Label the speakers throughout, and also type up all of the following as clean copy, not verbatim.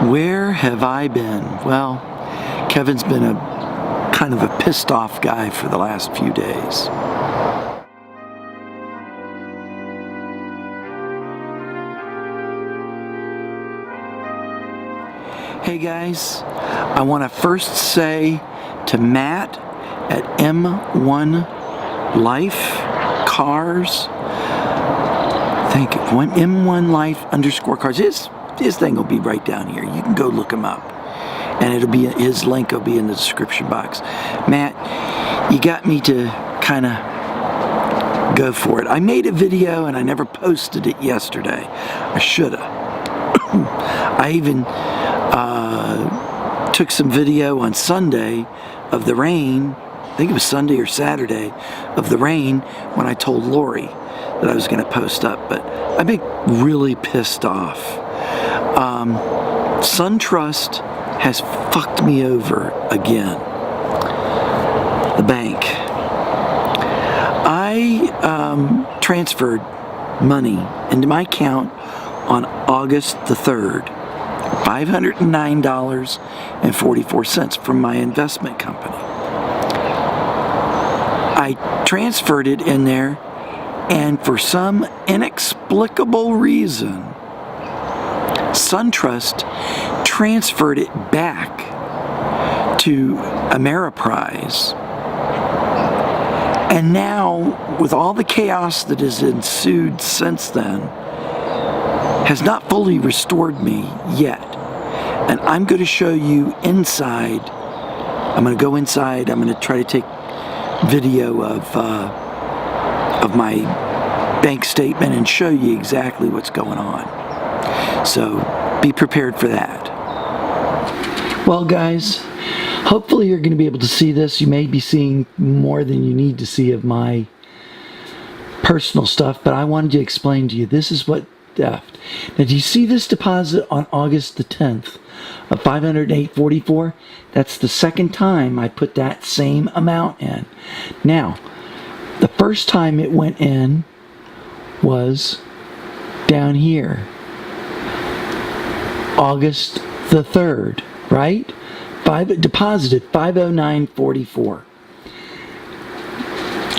Speaker 1: Where have I been? Well, Kevin's been a kind of a pissed off guy for the last few days. Hey guys, I want to first say to Matt at M1Life Cars, thank you, M1Life_cars. His thing will be right down here. You can go look him up, and it'll be his link will be in the description box. Matt, you got me to kind of go for it. I made a video and I never posted it yesterday. I should have. I even took some video on Sunday of the rain. I think it was Sunday or Saturday of the rain when I told Lori that I was going to post up, but I've been really pissed off. SunTrust has fucked me over again. The bank. I transferred money into my account on August the 3rd, $509.44 from my investment company. I transferred it in there, and for some inexplicable reason, SunTrust transferred it back to Ameriprise. And now, with all the chaos that has ensued since then, has not fully restored me yet. And I'm going to show you inside. I'm going to go inside. I'm going to try to take video of my bank statement and show you exactly what's going on. So be prepared for that. Well, guys, hopefully you're going to be able to see this. You may be seeing more than you need to see of my personal stuff, but I wanted to explain to you, this is what theft. Now, do you see this deposit on August the 10th of $508.44? That's the second time I put that same amount in. Now, the first time it went in was down here, August the 3rd, right? Deposited $509.44.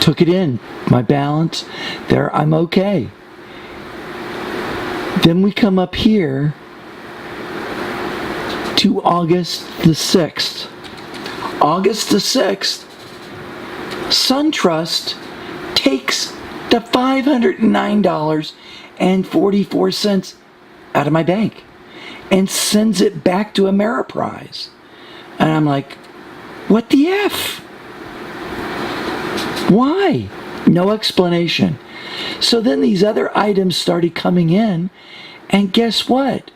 Speaker 1: Took it in, my balance there, I'm okay. Then we come up here to August the 6th. August the 6th, SunTrust takes the $509.44 out of my bank and sends it back to Ameriprise. And I'm like, what the F? Why? No explanation. So then these other items started coming in, and guess what?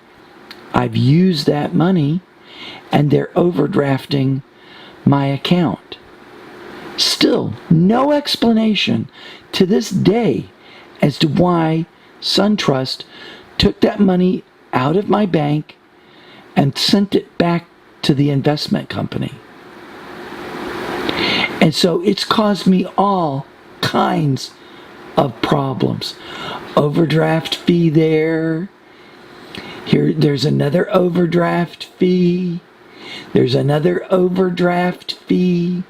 Speaker 1: I've used that money, and they're overdrafting my account. Still, no explanation to this day as to why SunTrust took that money out of my bank and sent it back to the investment company. And so it's caused me all kinds of problems. Overdraft fee there. Here, there's another overdraft fee. There's another overdraft fee.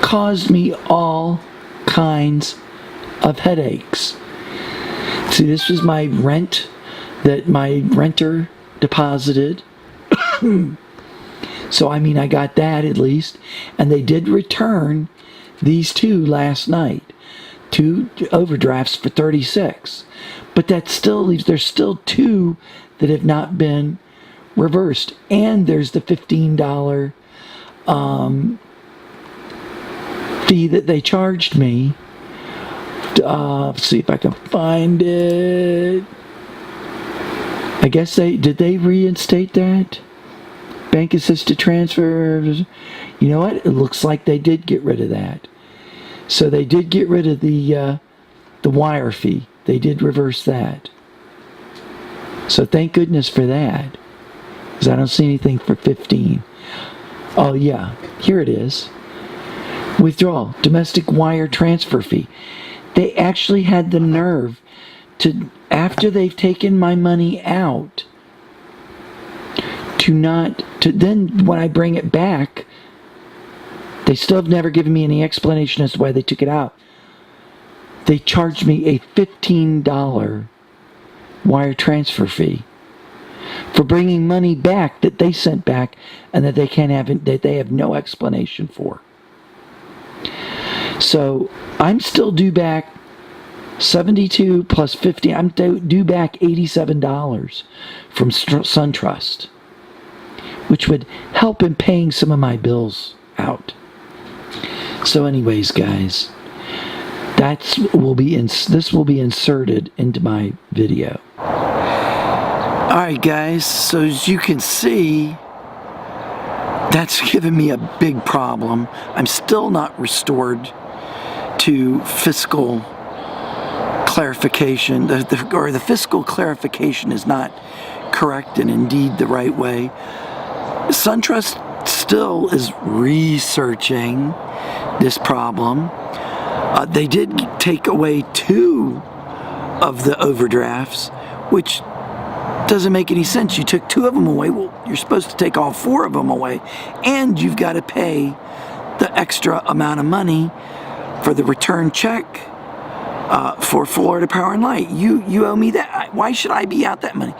Speaker 1: Caused me all kinds of headaches. See, this was my rent that my renter deposited. So, I mean, I got that at least. And they did return these two last night. 2 overdrafts for $36. But that still leaves, there's still 2 that have not been reversed. And there's the $15 fee that they charged me. Let's see if I can find it. I guess did they reinstate that? Bank assisted transfers. You know what? It looks like they did get rid of that. So they did get rid of the wire fee. They did reverse that. So thank goodness for that. Because I don't see anything for 15. Oh yeah, here it is. Withdrawal, domestic wire transfer fee. They actually had the nerve to, after they've taken my money out, then when I bring it back, they still have never given me any explanation as to why they took it out. They charged me a $15 wire transfer fee for bringing money back that they sent back and that they have no explanation for. So I'm still due back 72 plus 50. I'm due back $87 from SunTrust, which would help in paying some of my bills out. So anyways, guys, this will be inserted into my video. Alright guys, so as you can see, that's given me a big problem. I'm still not restored to fiscal clarification, or the fiscal clarification is not correct and indeed the right way. SunTrust still is researching this problem. They did take away 2 of the overdrafts, which doesn't make any sense. You took 2 of them away. Well, you're supposed to take all 4 of them away, and you've got to pay the extra amount of money for the return check for Florida Power and Light. You owe me that. Why should I be out that money?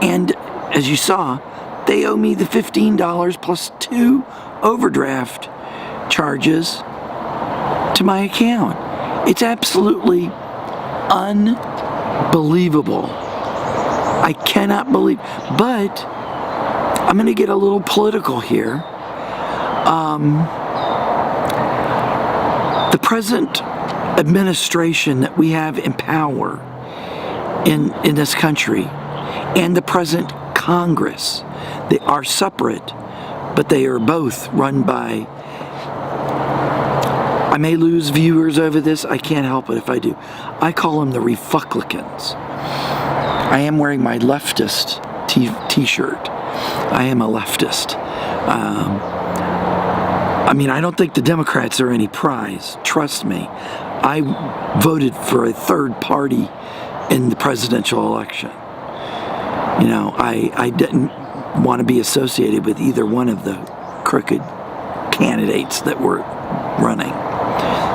Speaker 1: And as you saw, they owe me the $15 plus 2 overdraft charges to my account. It's absolutely unbelievable. I cannot believe, but I'm going to get a little political here. The present administration that we have in power in this country and the present Congress, they are separate, but they are both run by, I may lose viewers over this, I can't help it if I do. I call them the Refucklicans. I am wearing my leftist t-shirt. I am a leftist. I mean, I don't think the Democrats are any prize. Trust me. I voted for a third party in the presidential election. You know, I didn't want to be associated with either one of the crooked candidates that were running.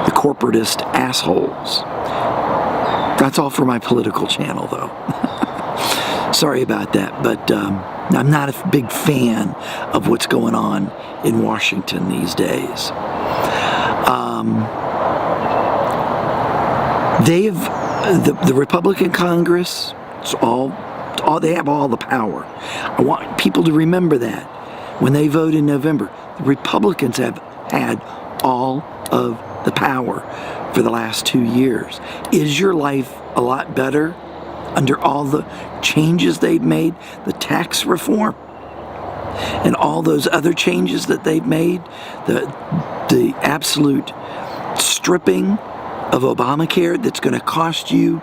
Speaker 1: The corporatist assholes. That's all for my political channel, though. Sorry about that, but I'm not a big fan of what's going on in Washington these days. They have the Republican Congress. It's they have all the power. I want people to remember that when they vote in November, the Republicans have had all of the power for the last 2 years. Is your life a lot better under all the changes they've made, the tax reform, and all those other changes that they've made, the absolute stripping of Obamacare that's going to cost you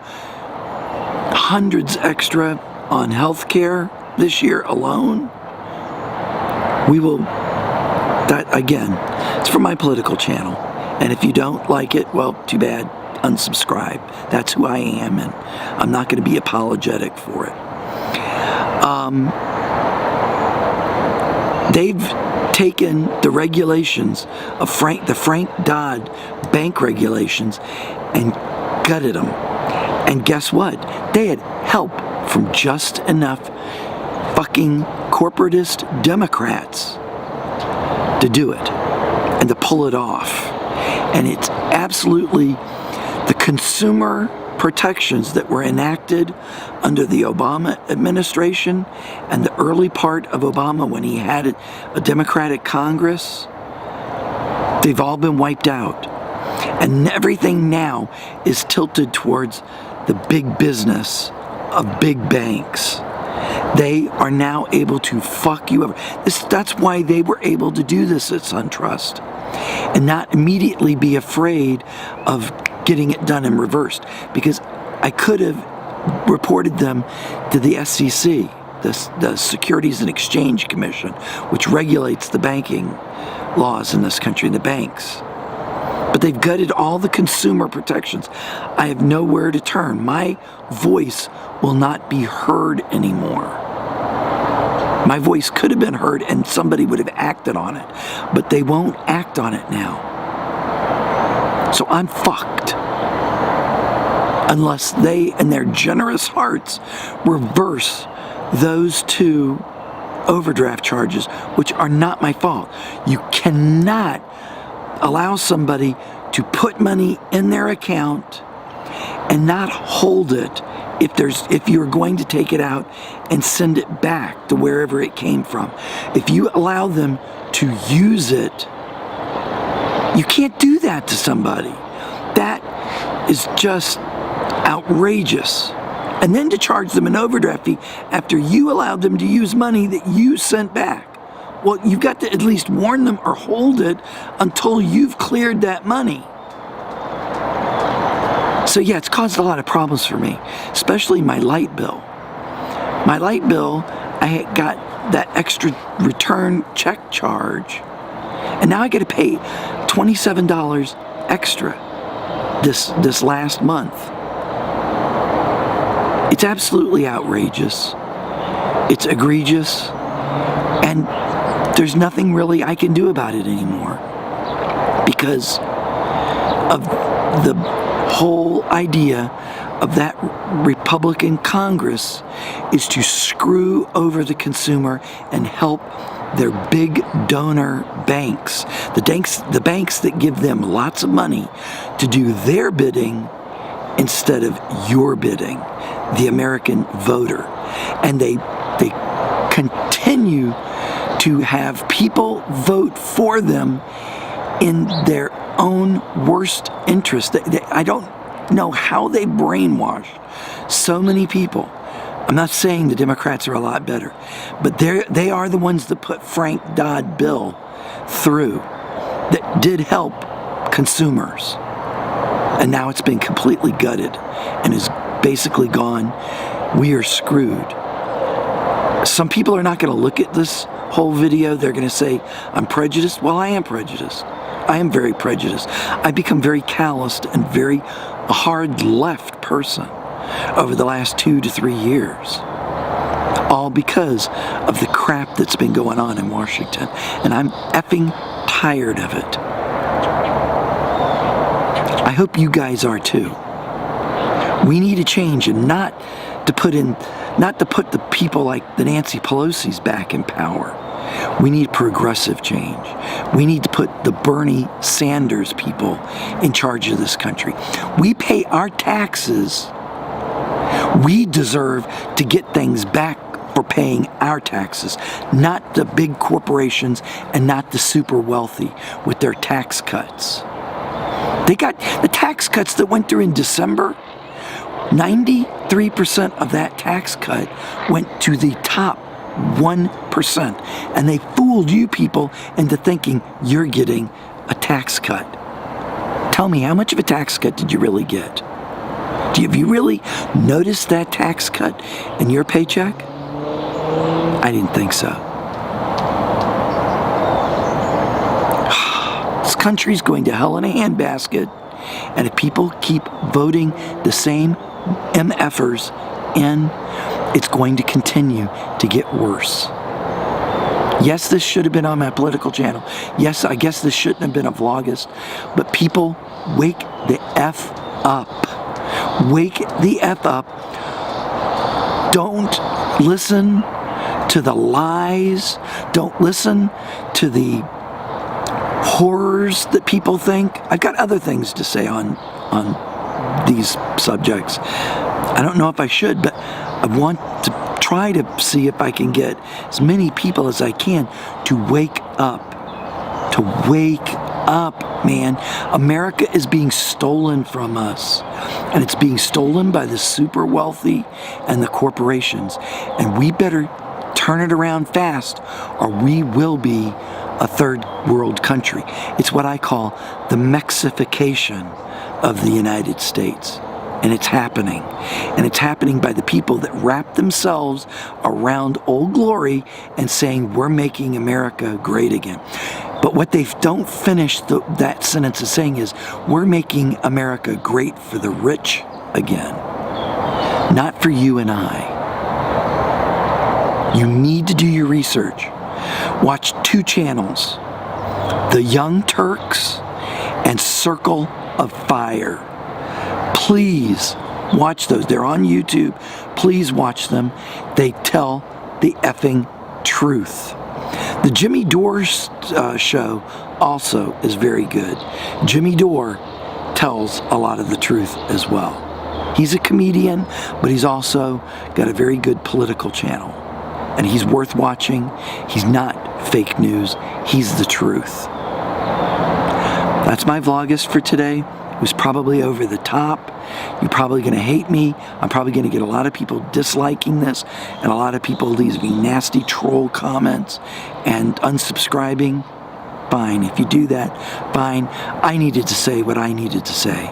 Speaker 1: hundreds extra on health care this year alone? That again, it's for my political channel. And if you don't like it, well, too bad. Unsubscribe. That's who I am, and I'm not going to be apologetic for it. They've taken the regulations of the Frank Dodd bank regulations and gutted them. And guess what? They had help from just enough fucking corporatist Democrats to do it and to pull it off. And it's absolutely the consumer protections that were enacted under the Obama administration and the early part of Obama when he had a Democratic Congress, they've all been wiped out. And everything now is tilted towards the big business of big banks. They are now able to fuck you over. That's why they were able to do this at SunTrust and not immediately be afraid of getting it done and reversed, because I could have reported them to the SEC, the Securities and Exchange Commission, which regulates the banking laws in this country, the banks. But they've gutted all the consumer protections. I have nowhere to turn. My voice will not be heard anymore. My voice could have been heard and somebody would have acted on it, but they won't act on it now. So I'm fucked. Unless they, in their generous hearts, reverse those 2 overdraft charges, which are not my fault. You cannot allow somebody to put money in their account and not hold it if you're going to take it out and send it back to wherever it came from. If you allow them to use it, you can't do that to somebody. That is just outrageous. And then to charge them an overdraft fee after you allowed them to use money that you sent back. Well, you've got to at least warn them or hold it until you've cleared that money. So yeah, it's caused a lot of problems for me, especially my light bill. My light bill, I had got that extra return check charge, and now I got to pay $27 extra this last month. It's absolutely outrageous. It's egregious, and there's nothing really I can do about it anymore because of the whole idea of that Republican Congress is to screw over the consumer and help their big donor banks, the banks that give them lots of money to do their bidding instead of your bidding, the American voter. And they continue to have people vote for them in their own worst interest. I don't know how they brainwashed so many people. I'm not saying the Democrats are a lot better, but they are the ones that put Frank Dodd bill through that did help consumers. And now it's been completely gutted and is basically gone. We are screwed. Some people are not going to look at this whole video. They're going to say, I'm prejudiced. Well, I am prejudiced. I am very prejudiced. I've become very calloused and very a hard left person over the last 2 to 3 years. All because of the crap that's been going on in Washington. And I'm effing tired of it. I hope you guys are too. We need a change, and not to put the people like the Nancy Pelosi's back in power. We need progressive change. We need to put the Bernie Sanders people in charge of this country. We pay our taxes. We deserve to get things back for paying our taxes, not the big corporations and not the super wealthy with their tax cuts. They got the tax cuts that went through in December. 93% of that tax cut went to the top 1%. And they fooled you people into thinking you're getting a tax cut. Tell me, how much of a tax cut did you really get? Have you really noticed that tax cut in your paycheck? I didn't think so. This country's going to hell in a handbasket, and if people keep voting the same MFers in, it's going to continue to get worse. Yes, this should have been on my political channel. Yes, I guess this shouldn't have been a vlogust, but people, wake the F up. Wake the F up. Don't listen to the lies. Don't listen to the horrors that people think. I've got other things to say on these subjects. I don't know if I should, but I want to try to see if I can get as many people as I can to wake up. To wake up, man. America is being stolen from us. And it's being stolen by the super wealthy and the corporations. And we better turn it around fast, or we will be a third world country. It's what I call the Mexification of the United States. And it's happening. And it's happening by the people that wrap themselves around Old Glory and saying, we're making America great again. But what they don't finish that sentence of saying is, we're making America great for the rich again. Not for you and I. You need to do your research. Watch 2 channels, The Young Turks and Circle of Fire. Please watch those. They're on YouTube. Please watch them. They tell the effing truth. The Jimmy Dore show also is very good. Jimmy Dore tells a lot of the truth as well. He's a comedian, but he's also got a very good political channel. And he's worth watching. He's not fake news. He's the truth. That's my vlogust for today. It was probably over the top. You're probably going to hate me. I'm probably going to get a lot of people disliking this and a lot of people leaving nasty troll comments and unsubscribing. Fine. If you do that, fine. I needed to say what I needed to say.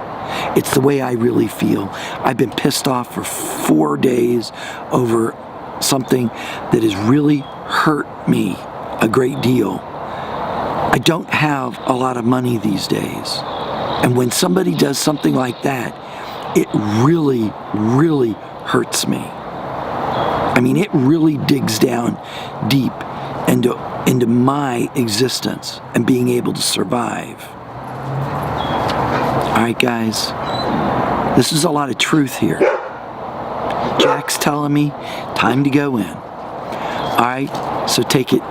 Speaker 1: It's the way I really feel. I've been pissed off for 4 days over something that has really hurt me a great deal. I don't have a lot of money these days. And when somebody does something like that, it really, really hurts me. I mean, it really digs down deep into my existence and being able to survive. All right, guys, this is a lot of truth here. Jack's telling me time to go in. All right, so take it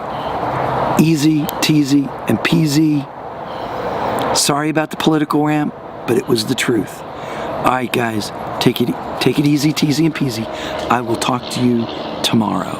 Speaker 1: easy, teasy, and peasy. Sorry about the political rant, but it was the truth. All right, guys, take it easy, teasy, and peasy. I will talk to you tomorrow.